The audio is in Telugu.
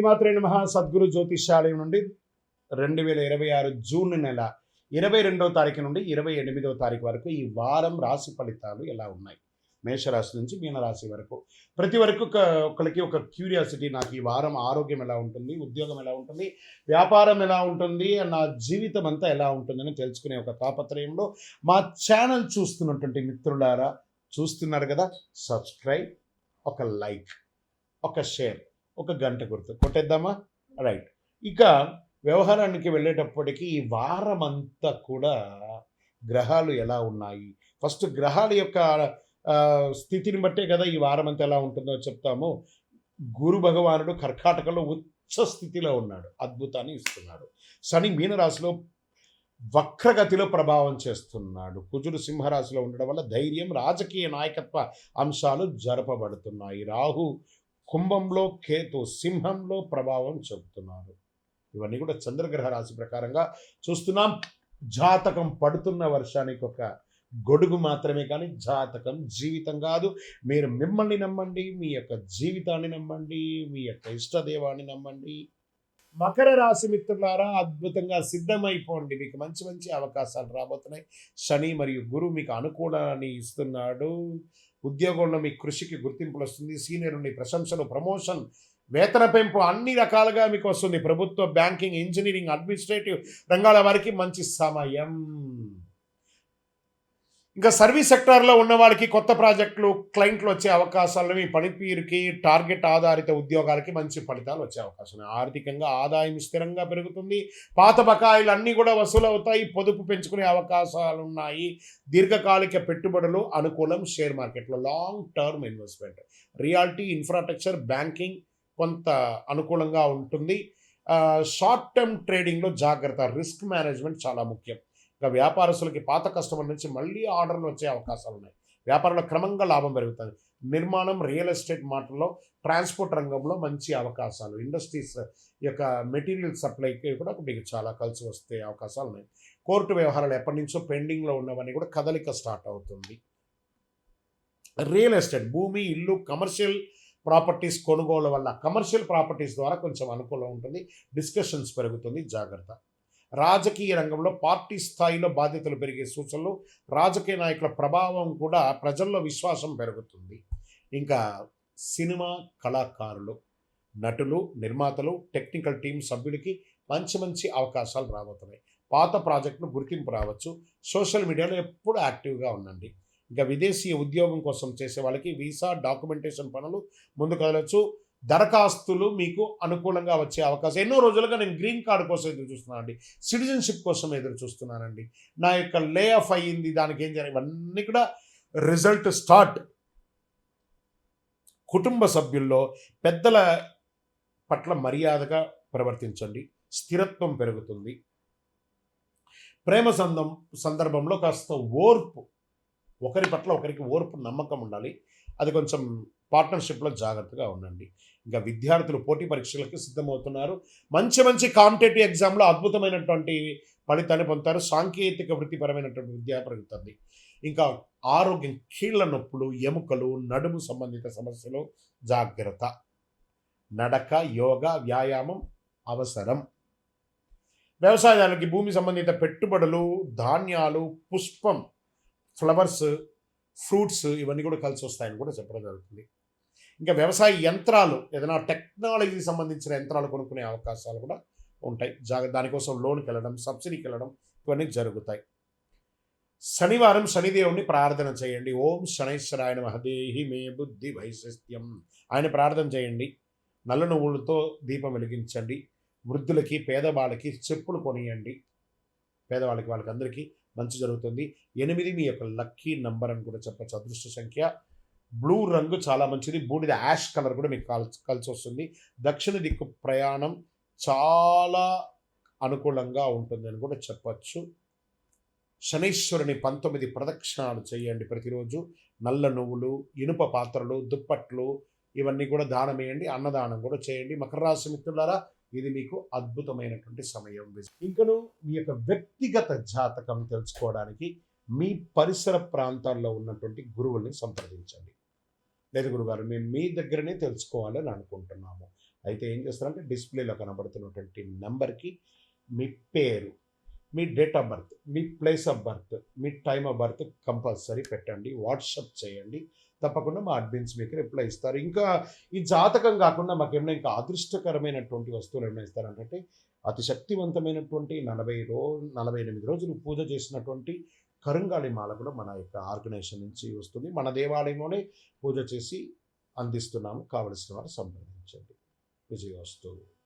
శ్రీమాత్రే నమః. సద్గురు జ్యోతిష్యాలయం నుండి 2026 జూన్ నెల 22వ తారీఖు నుండి 28వ తారీఖు వరకు ఈ వారం రాశి ఫలితాలు ఎలా ఉన్నాయి, మేషరాశి నుంచి మీనరాశి వరకు. ప్రతి వరకు ఒకరికి ఒక క్యూరియాసిటీ, నాకు ఈ వారం ఆరోగ్యం ఎలా ఉంటుంది, ఉద్యోగం ఎలా ఉంటుంది, వ్యాపారం ఎలా ఉంటుంది, నా జీవితం అంతా ఎలా ఉంటుందని తెలుసుకునే ఒక తాపత్రయంలో మా ఛానల్ చూస్తున్నటువంటి మిత్రులారా, చూస్తున్నారు కదా, సబ్స్క్రైబ్, ఒక లైక్, ఒక షేర్, ఒక గంట గుర్తు కొట్టేద్దామా? రైట్. ఇక వ్యవహారానికి వెళ్ళేటప్పటికీ ఈ వారం అంతా కూడా గ్రహాలు ఎలా ఉన్నాయి, ఫస్ట్ గ్రహాల యొక్క స్థితిని బట్టే కదా ఈ వారం అంతా ఎలా ఉంటుందో చెప్తాము. గురు భగవానుడు కర్కాటకలో ఉచ్చ స్థితిలో ఉన్నాడు, అద్భుతాన్ని ఇస్తున్నాడు. శని మీనరాశిలో వక్రగతిలో ప్రభావం చేస్తున్నాడు. కుజుడు సింహరాశిలో ఉండడం వల్ల ధైర్యం, రాజకీయ నాయకత్వ అంశాలు జరపబడుతున్నాయి. రాహు కుంభంలో, కేతు సింహంలో ప్రభావం చెబుతున్నారు. ఇవన్నీ కూడా చంద్రగ్రహ రాశి ప్రకారంగా చూస్తున్నాం. జాతకం పడుతున్న వర్షానికి ఒక గొడుగు మాత్రమే, కానీ జాతకం జీవితం కాదు. మీరు మిమ్మల్ని నమ్మండి, మీ యొక్క జీవితాన్ని నమ్మండి, మీ యొక్క ఇష్టదేవాన్ని నమ్మండి. మకర రాశి మిత్రులారా, అద్భుతంగా సిద్ధమైపోండి. మీకు మంచి మంచి అవకాశాలు రాబోతున్నాయి. శని మరియు గురువు మీకు అనుకూలాన్ని ఇస్తున్నాడు. ఉద్యోగంలో మీ కృషికి గుర్తింపులు వస్తుంది. సీనియర్ నుండి ప్రశంసలు, ప్రమోషన్, వేతన పెంపు అన్ని రకాలుగా మీకు వస్తుంది. ప్రభుత్వ, బ్యాంకింగ్, ఇంజనీరింగ్, అడ్మినిస్ట్రేటివ్ రంగాల వారికి మంచి సమయం. ఇంకా సర్వీస్ సెక్టార్లో ఉన్న వాళ్ళకి కొత్త ప్రాజెక్టులు, క్లయింట్లు వచ్చే అవకాశాలు, మీ పనితీరుకి, టార్గెట్ ఆధారిత ఉద్యోగాలకి మంచి ఫలితాలు వచ్చే అవకాశం. ఆర్థికంగా ఆదాయం స్థిరంగా పెరుగుతుంది. పాత బకాయిలు అన్నీ కూడా వసూలు అవుతాయి. పొదుపు పెంచుకునే అవకాశాలు ఉన్నాయి. దీర్ఘకాలిక పెట్టుబడులు అనుకూలం. షేర్ మార్కెట్లో long term investment, reality, infrastructure, banking కొంత అనుకూలంగా ఉంటుంది. షార్ట్ టర్మ్ ట్రేడింగ్లో జాగ్రత్త, రిస్క్ మేనేజ్మెంట్ చాలా ముఖ్యం. ఇంకా వ్యాపారస్తులకి పాత కస్టమర్ నుంచి మళ్ళీ ఆర్డర్లు వచ్చే అవకాశాలు ఉన్నాయి. వ్యాపారంలో క్రమంగా లాభం పెరుగుతుంది. నిర్మాణం, రియల్ ఎస్టేట్ మాటల్లో, ట్రాన్స్పోర్ట్ రంగంలో మంచి అవకాశాలు. ఇండస్ట్రీస్ యొక్క మెటీరియల్ సప్లైకి కూడా మీకు చాలా కలిసి వస్తే అవకాశాలు ఉన్నాయి. కోర్టు వ్యవహారాలు ఎప్పటి నుంచో పెండింగ్లో ఉన్నవన్నీ కూడా కదలిక స్టార్ట్ అవుతుంది. రియల్ ఎస్టేట్, భూమి, ఇల్లు, కమర్షియల్ ప్రాపర్టీస్ కొనుగోలు వల్ల, కమర్షియల్ ప్రాపర్టీస్ ద్వారా కొంచెం అనుకూలం ఉంటుంది. డిస్కషన్స్ పెరుగుతుంది, జాగ్రత్త. రాజకీయ రంగంలో పార్టీ స్థాయిలో బాధ్యతలు పెరిగే సూచనలు. రాజకీయ నాయకుల ప్రభావం కూడా ప్రజల్లో విశ్వాసం పెరుగుతుంది. ఇంకా సినిమా కళాకారులు, నటులు, నిర్మాతలు, టెక్నికల్ టీం సభ్యులకి మంచి మంచి అవకాశాలు రాబోతున్నాయి. పాత ప్రాజెక్టులు గుర్తింపు రావచ్చు. సోషల్ మీడియాలో ఎప్పుడు యాక్టివ్గా ఉండండి. ఇంకా విదేశీ ఉద్యోగం కోసం చేసే వాళ్ళకి వీసా, డాక్యుమెంటేషన్ పనులు ముందు కదలవచ్చు. దరఖాస్తులు మీకు అనుకూలంగా వచ్చే అవకాశం. ఎన్నో రోజులుగా నేను గ్రీన్ కార్డు కోసం ఎదురు చూస్తున్నానండి, సిటిజన్షిప్ కోసం ఎదురు చూస్తున్నానండి. నా యొక్క లే ఆఫ్ అయ్యింది, దానికి ఏం చేయాలి, ఇవన్నీ కూడా రిజల్ట్ స్టార్ట్. కుటుంబ సభ్యుల్లో పెద్దల పట్ల మర్యాదగా ప్రవర్తించండి, స్థిరత్వం పెరుగుతుంది. ప్రేమ సందర్భంలో కాస్త ఓర్పు, ఒకరి పట్ల ఒకరికి ఓర్పు, నమ్మకం ఉండాలి. అది కొంచెం పార్ట్నర్షిప్లో జాగ్రత్తగా ఉండండి. ఇంకా విద్యార్థులు పోటీ పరీక్షలకు సిద్ధమవుతున్నారు. మంచి మంచి కాంపిటేటివ్ ఎగ్జామ్లో అద్భుతమైనటువంటి ఫలితాన్ని పొందుతారు. సాంకేతిక వృత్తిపరమైనటువంటి విద్య పెరుగుతుంది. ఇంకా ఆరోగ్యం, కీళ్ళ నొప్పులు, ఎముకలు, నడుము సంబంధిత సమస్యలు జాగ్రత్త. నడక, యోగా, వ్యాయామం అవసరం. వ్యవసాయానికి భూమి సంబంధిత పెట్టుబడులు, ధాన్యాలు, పుష్పం, ఫ్లవర్స్, ఫ్రూట్స్ ఇవన్నీ కూడా కలిసి వస్తాయని కూడా చెప్పడం జరుగుతుంది. ఇంకా వ్యవసాయ యంత్రాలు, ఏదైనా టెక్నాలజీకి సంబంధించిన యంత్రాలు కొనుక్కునే అవకాశాలు కూడా ఉంటాయి. దానికోసం లోన్కి వెళ్ళడం, సబ్సిడీకి వెళ్ళడం ఇవన్నీ జరుగుతాయి. శనివారం శనిదేవుని ప్రార్థన చేయండి. ఓం శనైశ్వరాయ నమః, దేహి మే బుద్ధి వైశిష్ట్యం. ఆయన ప్రార్థన చేయండి. నల్ల నువ్వులతో దీపం వెలిగించండి. వృద్ధులకి, పేదవాళ్ళకి చెప్పులు కొనియండి. పేదవాళ్ళకి, వాళ్ళకి అందరికీ మంచి జరుగుతుంది. 8 మీ యొక్క లక్కీ నంబర్ అని కూడా చెప్పచ్చు. అదృష్ట సంఖ్య బ్లూ రంగు చాలా మంచిది. బూడిద యాష్ కలర్ కూడా మీకు కలిసి వస్తుంది. దక్షిణ దిక్కు ప్రయాణం చాలా అనుకూలంగా ఉంటుంది అని కూడా చెప్పచ్చు. శనీశ్వరుని 19 ప్రదక్షిణాలు చేయండి ప్రతిరోజు. నల్ల నువ్వులు, ఇనుప పాత్రలు, దుప్పట్లు ఇవన్నీ కూడా దానం వేయండి. అన్నదానం కూడా చేయండి. మకర రాశి మిత్రులారా, ఇది మీకు అద్భుతమైనటువంటి సమయం. ఇంకను మీ యొక్క వ్యక్తిగత జాతకం తెలుసుకోవడానికి మీ పరిసర ప్రాంతాల్లో ఉన్నటువంటి గురువుల్ని సంప్రదించండి. లేదు గురుగారు, మేము మీ దగ్గరనే తెలుసుకోవాలని అనుకుంటున్నాము, అయితే ఏం చేస్తారంటే డిస్ప్లేలో కనబడుతున్నటువంటి నెంబర్కి మీ పేరు, మీ డేట్ ఆఫ్ బర్త్, మీ ప్లేస్ ఆఫ్ బర్త్, మీ టైమ్ ఆఫ్ బర్త్ కంపల్సరీ పెట్టండి. వాట్సాప్ చేయండి. తప్పకుండా మా అడ్మిన్స్ మీకు రిప్లై ఇస్తారు. ఇంకా ఈ జాతకం కాకుండా మాకేమైనా ఇంకా అదృష్టకరమైనటువంటి వస్తువులు ఏమైనా ఇస్తారంటే అతి శక్తివంతమైనటువంటి 48 రోజులు పూజ చేసినటువంటి కరుంగాళి మాల కూడా మన యొక్క ఆర్గనైజేషన్ నుంచి వస్తుంది. మన దేవాలయంలోనే పూజ చేసి అందిస్తున్నాము. కావలసిన వారు సంప్రదించండి. విజయోస్తు.